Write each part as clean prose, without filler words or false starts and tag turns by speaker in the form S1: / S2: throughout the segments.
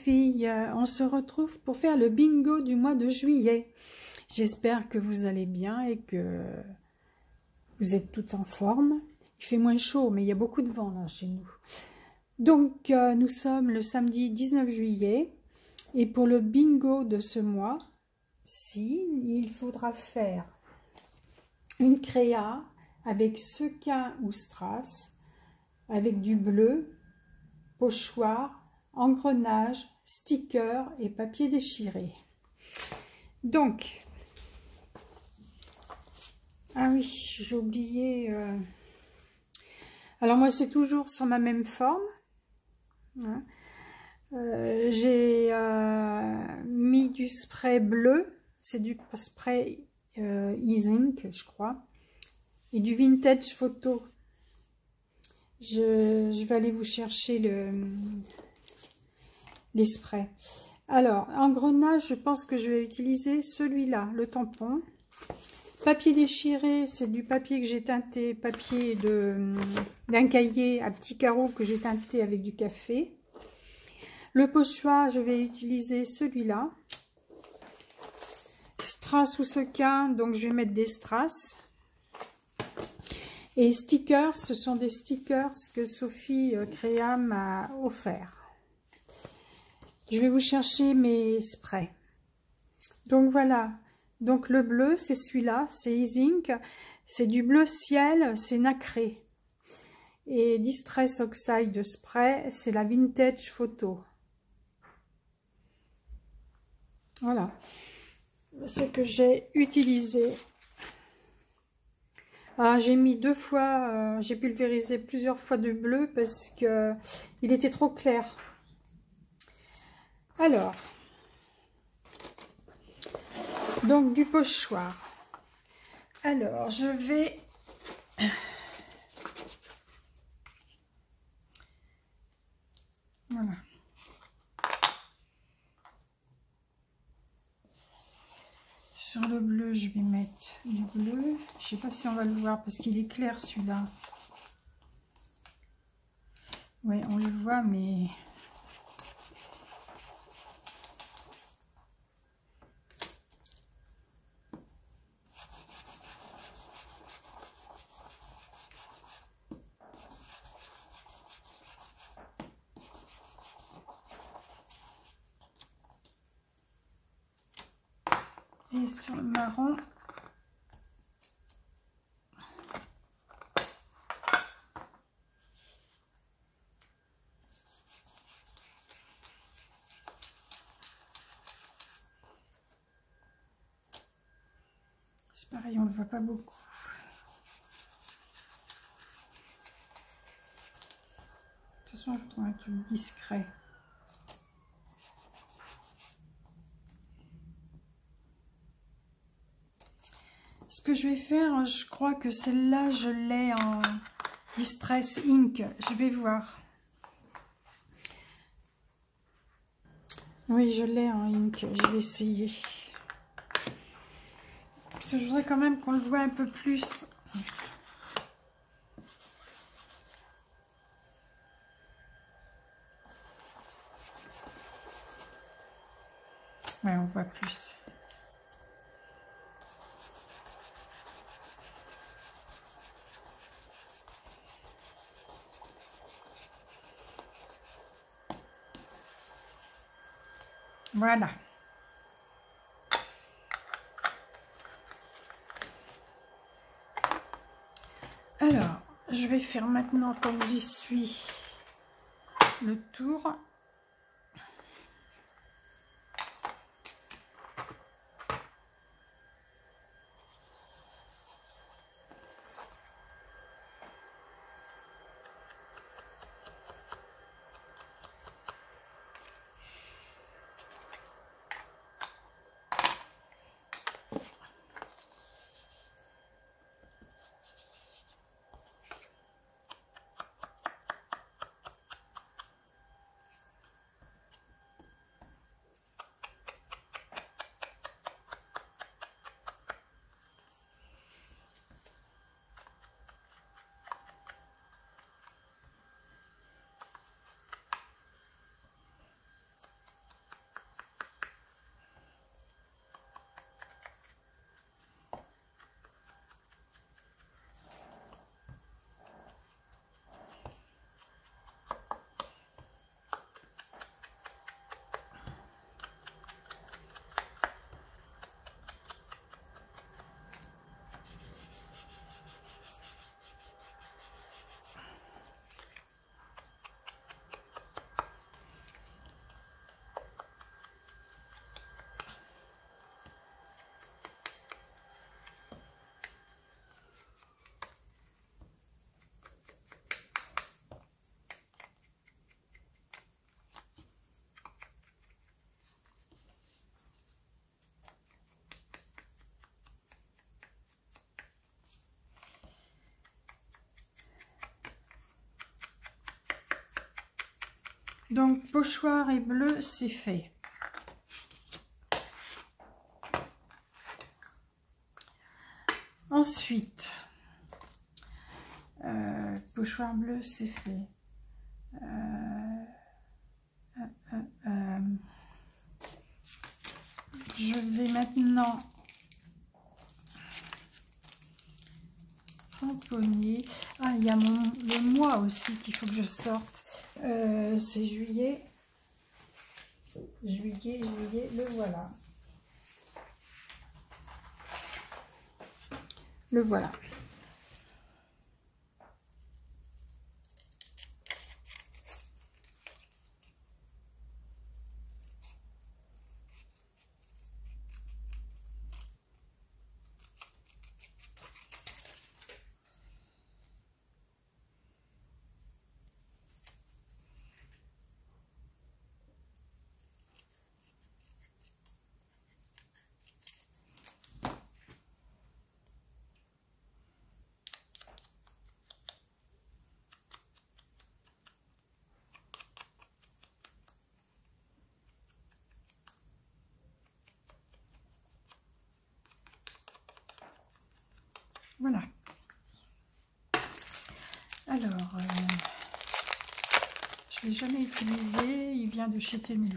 S1: filles, on se retrouve pour faire le bingo du mois de juillet. J'espère que vous allez bien et que vous êtes toutes en forme. Il fait moins chaud, mais il y a beaucoup de vent là chez nous. Donc, nous sommes le samedi 19 juillet et pour le bingo de ce mois, il faudra faire une créa avec sequin ou strass, avec du bleu, pochoir, engrenage, sticker et papier déchiré. Donc, ah oui, j'ai oublié. Alors moi, c'est toujours sur ma même forme. Hein. J'ai mis du spray bleu, c'est du spray e-ink, je crois, et du vintage photo. Je vais aller vous chercher les sprays. Alors, engrenage, je pense que je vais utiliser celui-là, le tampon. Papier déchiré, c'est du papier que j'ai teinté, papier d'un cahier à petits carreaux que j'ai teinté avec du café. Le pochoir, je vais utiliser celui-là. Strass ou sequin, donc je vais mettre des strass. Et stickers, ce sont des stickers que Sophie Créa m'a offert. Je vais vous chercher mes sprays. Donc voilà. Donc le bleu, c'est celui-là, c'est e-ink. C'est du bleu ciel, c'est nacré. Et Distress Oxide Spray, c'est la vintage photo. Voilà. Ce que j'ai utilisé. J'ai mis 2 fois, j'ai pulvérisé plusieurs fois du bleu parce que il était trop clair. Alors, donc du pochoir. Alors, je vais voilà. Sur le bleu, je vais mettre du bleu. Je sais pas si on va le voir parce qu'il est clair celui-là. Oui, on le voit, mais et sur le marron. C'est pareil, on ne le voit pas beaucoup. De toute façon, je trouve un truc discret. Ce que je vais faire, je crois que celle-là, je l'ai en Distress Ink. Je vais voir. Oui, je l'ai en ink. Je vais essayer. Parce que je voudrais quand même qu'on le voit un peu plus. Ouais, on voit plus. Voilà. Alors, je vais faire maintenant, comme j'y suis, le tour. Donc, pochoir et bleu, c'est fait. Ensuite, pochoir bleu, c'est fait. Je vais maintenant tamponner. Ah, il y a le mois aussi qu'il faut que je sorte. C'est juillet. Juillet, le voilà. Le voilà. Voilà. Alors, je ne l'ai jamais utilisé. Il vient de chez Temu.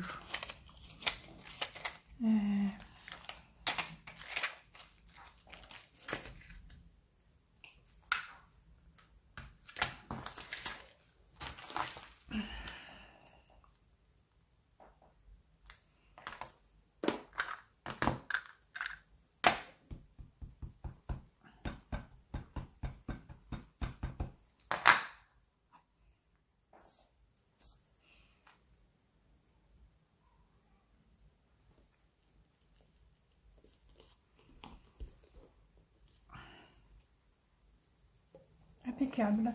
S1: Impeccable.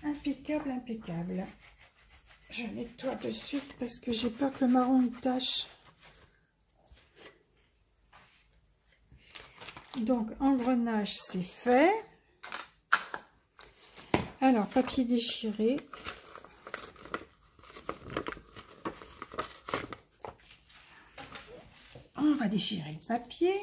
S1: Impeccable, impeccable. Je nettoie de suite parce que j'ai peur que le marron y tâche. Donc, engrenage, c'est fait. Alors, papier déchiré. On va déchirer le papier.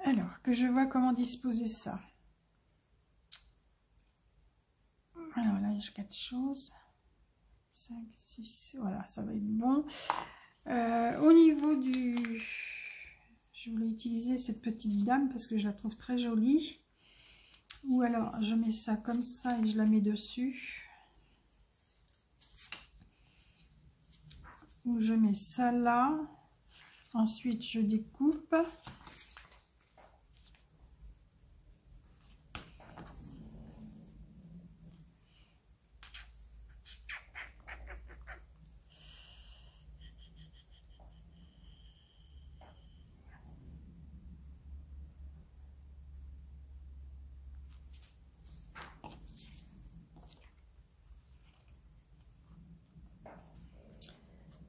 S1: Alors, que je vois comment disposer ça. Alors là, j'ai 4 choses. 5, 6, voilà, ça va être bon. Au niveau du... Je voulais utiliser cette petite dame parce que je la trouve très jolie. Ou alors, je mets ça comme ça et je la mets dessus. Ou je mets ça là. Ensuite, je découpe.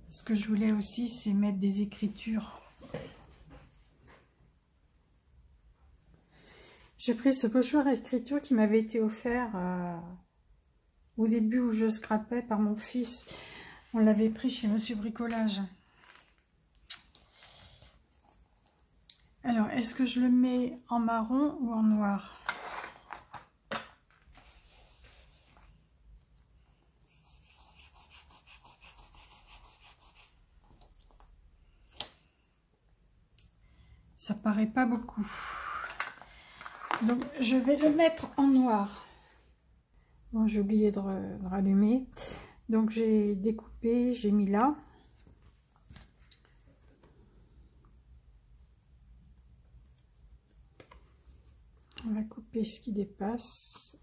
S1: Ce que je voulais aussi, c'est mettre des écritures. J'ai pris ce pochoir à écriture qui m'avait été offert au début où je scrapais par mon fils. On l'avait pris chez Monsieur Bricolage. Alors, est-ce que je le mets en marron ou en noir? Ça paraît pas beaucoup. Donc, je vais le mettre en noir. Bon, j'ai oublié de rallumer. Donc, j'ai découpé, j'ai mis là. On va couper ce qui dépasse.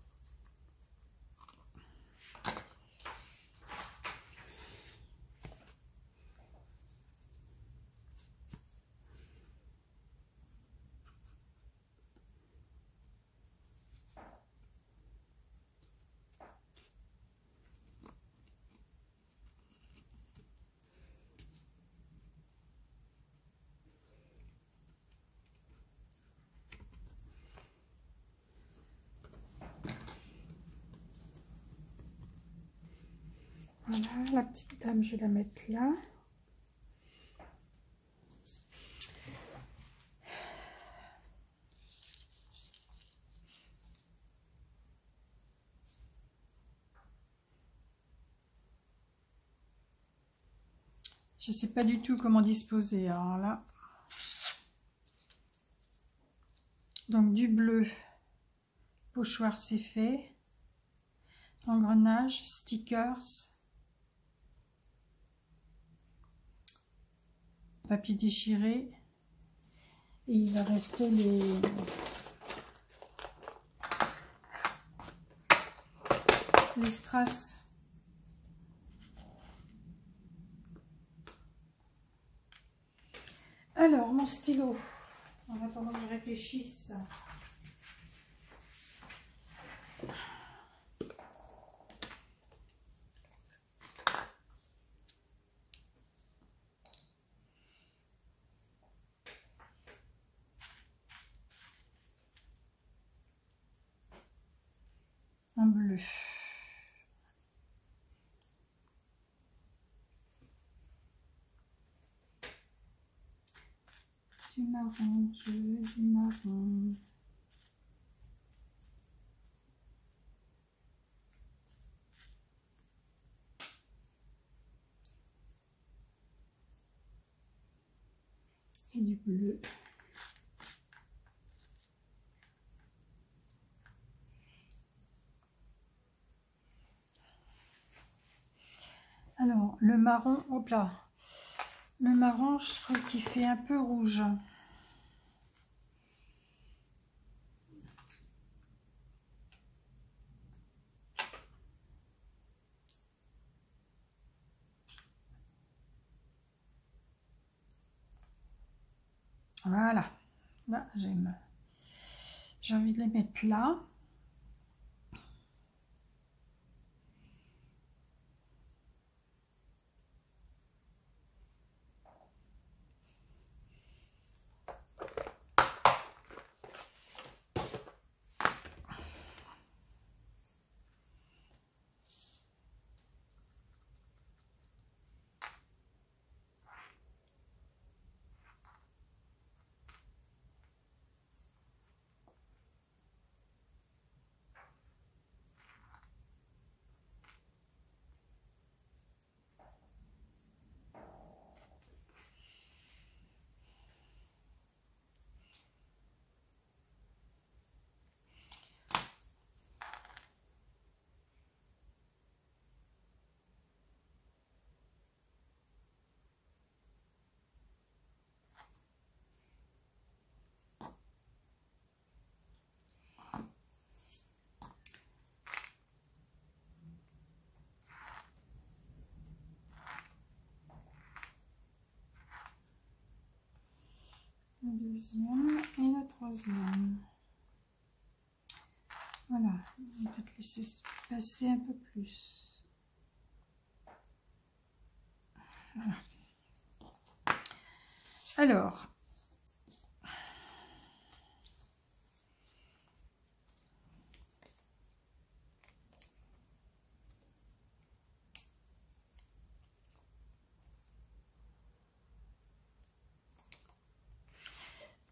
S1: Voilà, la petite dame, je vais la mettre là. Je ne sais pas du tout comment disposer. Alors là, donc du bleu, pochoir c'est fait, engrenage, stickers, papier déchiré, et il va rester les strass. Alors, mon stylo, en attendant que je réfléchisse. En bleu. Du marron, je veux du marron. Et du bleu. Alors, le marron, hop là. Le marron, je trouve qu'il fait un peu rouge. Voilà. Là, j'aime. J'ai envie de les mettre là. La deuxième et la troisième. Voilà, on va peut-être laisser passer un peu plus. Voilà. Alors,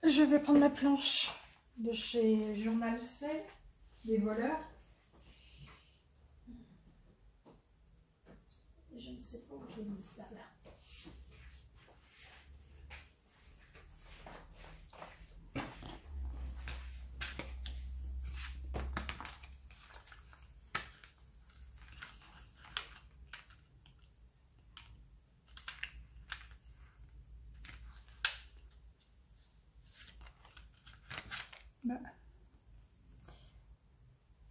S1: je vais prendre ma planche de chez Journal C, les voleurs. Je ne sais pas où je l'ai mise là. Bah,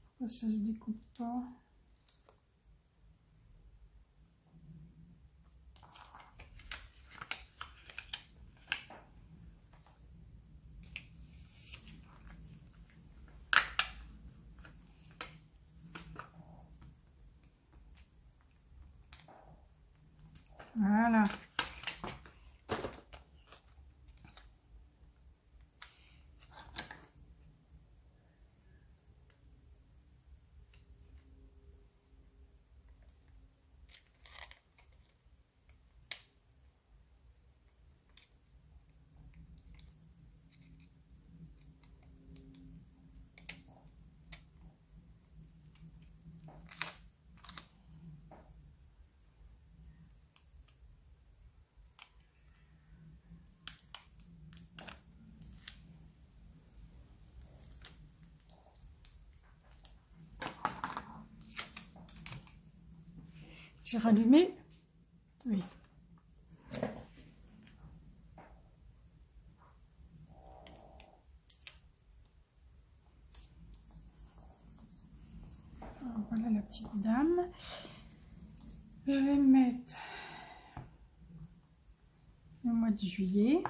S1: pourquoi ça se découpe pas? Voilà. Tu as rallumé? Oui. Alors, voilà la petite dame. Je vais mettre le mois de juillet.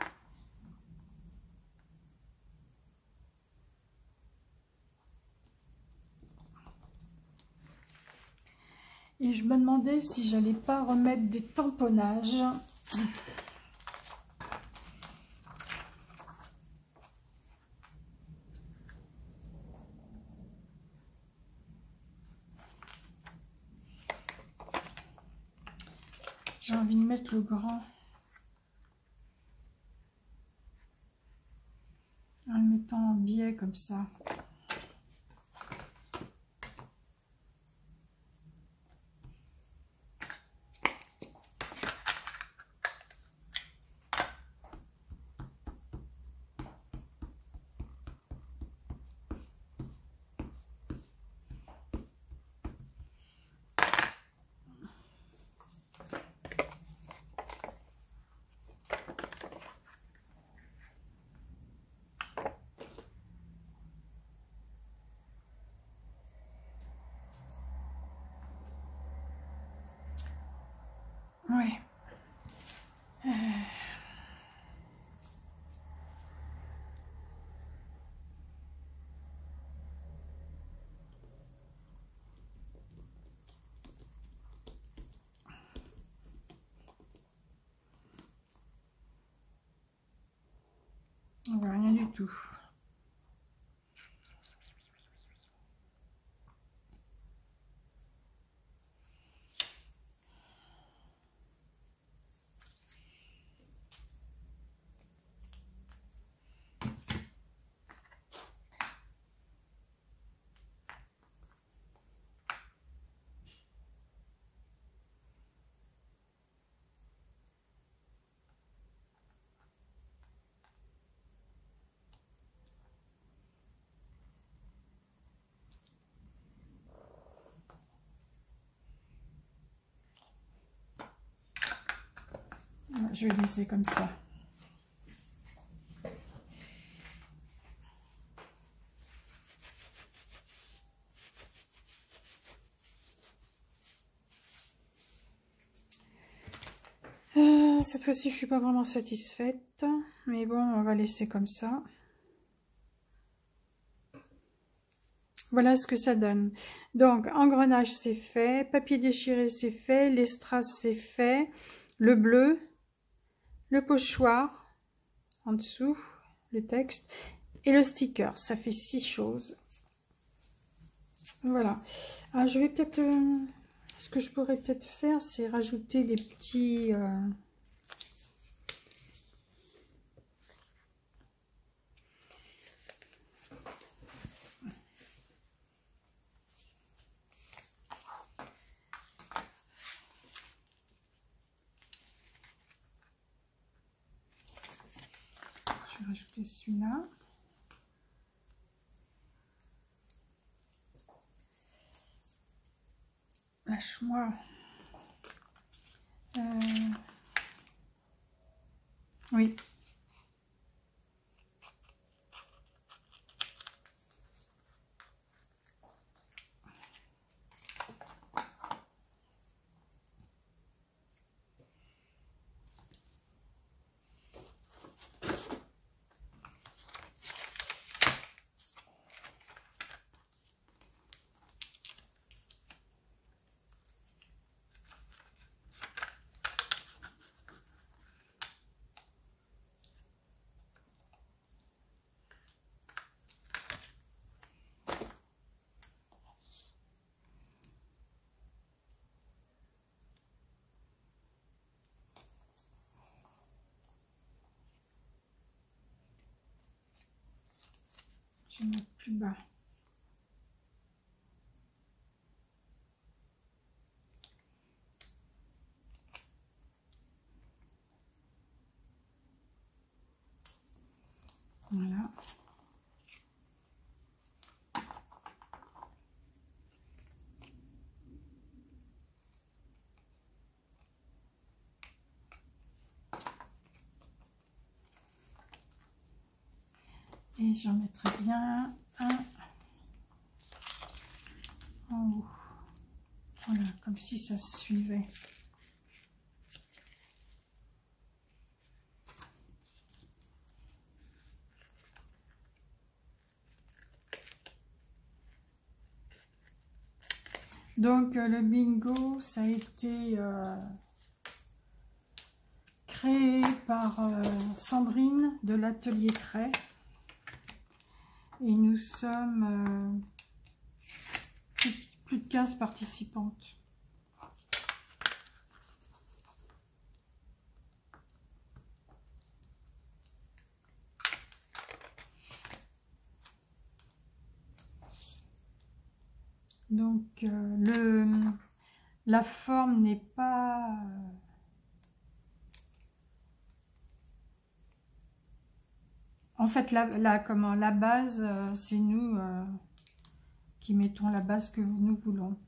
S1: Et je me demandais si j'allais pas remettre des tamponnages. J'ai envie de mettre le grand. En le mettant en biais comme ça. Ouais. On voit rien du tout. Je vais laisser comme ça. Cette fois-ci, je suis pas vraiment satisfaite, mais bon, on va laisser comme ça. Voilà ce que ça donne. Donc, engrenage, c'est fait. Papier déchiré, c'est fait. Les strass, c'est fait. Le bleu. Le pochoir. En dessous. Le texte. Et le sticker. Ça fait 6 choses. Voilà. Alors, je vais peut-être... ce que je pourrais peut-être faire, c'est rajouter des petits... je vais rajouter celui-là. Lâche-moi. Oui. Je vais mettre plus bas. Voilà. Et j'en mettrai bien un en haut. Voilà, comme si ça se suivait. Donc le bingo, ça a été créé par Sandrine de l'atelier Cray. Et nous sommes plus de 15 participantes. Donc la forme n'est pas en fait la base, c'est nous qui mettons la base que nous voulons.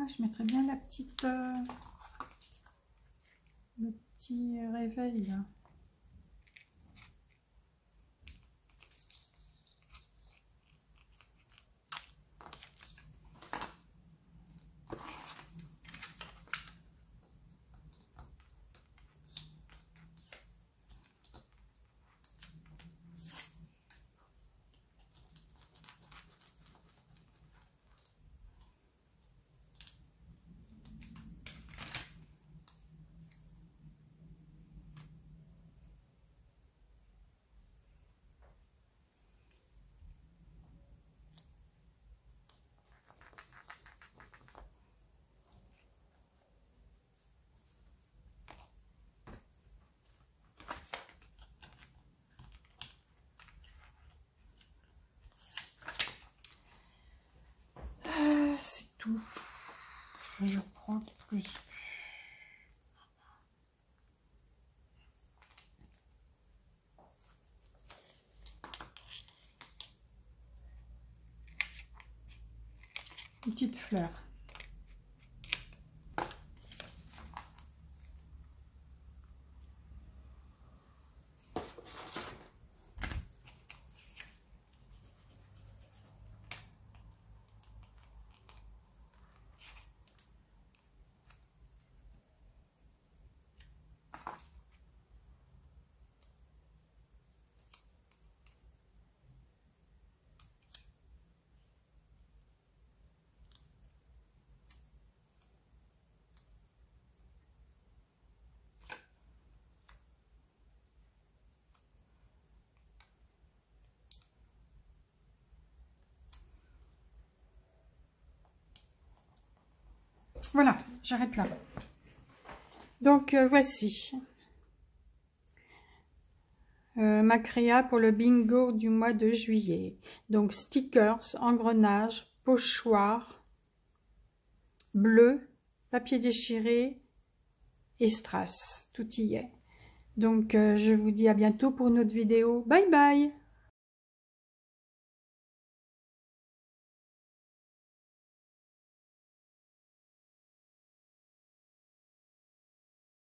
S1: Je mettrais bien la petite, le petit réveil là. C'est tout. Je crois que une petite fleur. Voilà, j'arrête là. Donc voici ma créa pour le bingo du mois de juillet. Donc stickers, engrenages, pochoirs, bleu, papier déchiré et strass. Tout y est. Donc je vous dis à bientôt pour une autre vidéo. Bye bye!